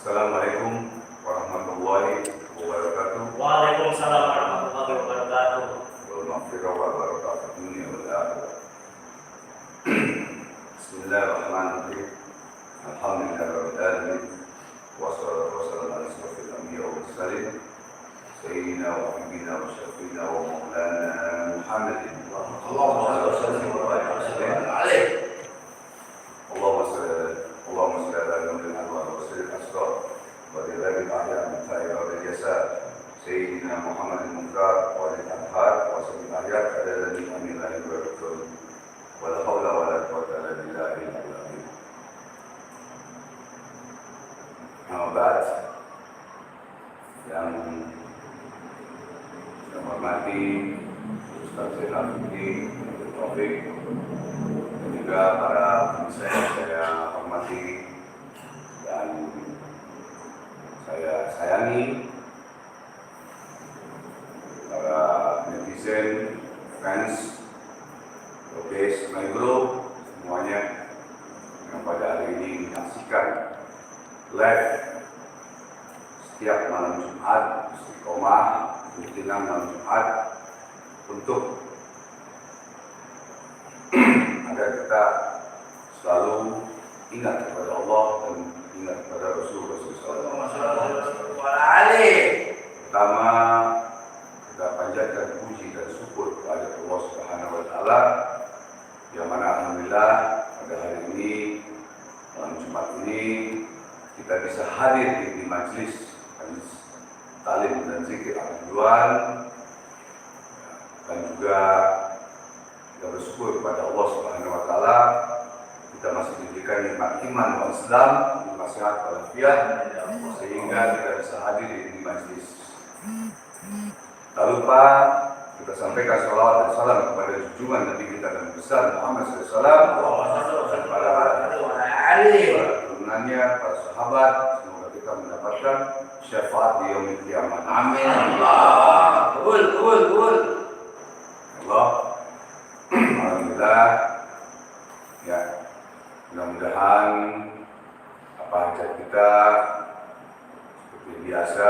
Assalamualaikum warahmatullahi wabarakatuh. Waalaikumsalam warahmatullahi wabarakatuh. Wal maghfirah wal barakah fid dunya wal akhirah. Bismillahirrahmanirrahim. Alhamdulillahirabbil alamin. Wassalatu wassalamu ala asyrofil anbiya'i wal mursalin sayyidina wa habibina wa syafiina wa maulana Muhammadin. Allahumma shalli wa sallim alaihi. Allahumma salli ala nuril anwar wa sirril asrar wa dilal ahya min ta'ira wal yasar sayyidina Muhammadin munkar wa lil anhar wa sirril ayat adadani amilahi wa rasul wala haula wala quwwata illa billahi al-azim. Ba'd, yang saya hormati Ustaz Zainal Abidin, Taufik, dan juga para pemirsa yang saya hormati dan saya sayangi, para netizen, fans, Lopez, Maigro, semuanya yang pada hari ini menyaksikan live setiap malam Jumat, Istiqomah, rutinnya malam Jumat, untuk agar kita selalu ingat kepada Allah dan ingat kepada Rasulullah SAW. Pertama, kita panjatkan puji dan syukur kepada Allah Subhanahu Wa Taala, yang mana alhamdulillah pada hari ini, malam Jumat ini, kita bisa hadir di majelis talim dan zikir al-Ridwan, dan juga kita bersyukur kepada Allah Subhanahu Wa Taala kita masih diberikan nikmat iman dan Islam, nikmat sehat walafiat, sehingga kita bisa hadir di majelis. Tak lupa kita sampaikan salawat dan salam kepada junjungan Nabi kita dan besar Muhammad SAW dan para turunannya, para sahabat. Semoga kita mendapatkan syafaat di yaumil kiamat. Amin. Allah. Betul. Allah. Alhamdulillah. Ya, mudah-mudahan apa hajat kita seperti biasa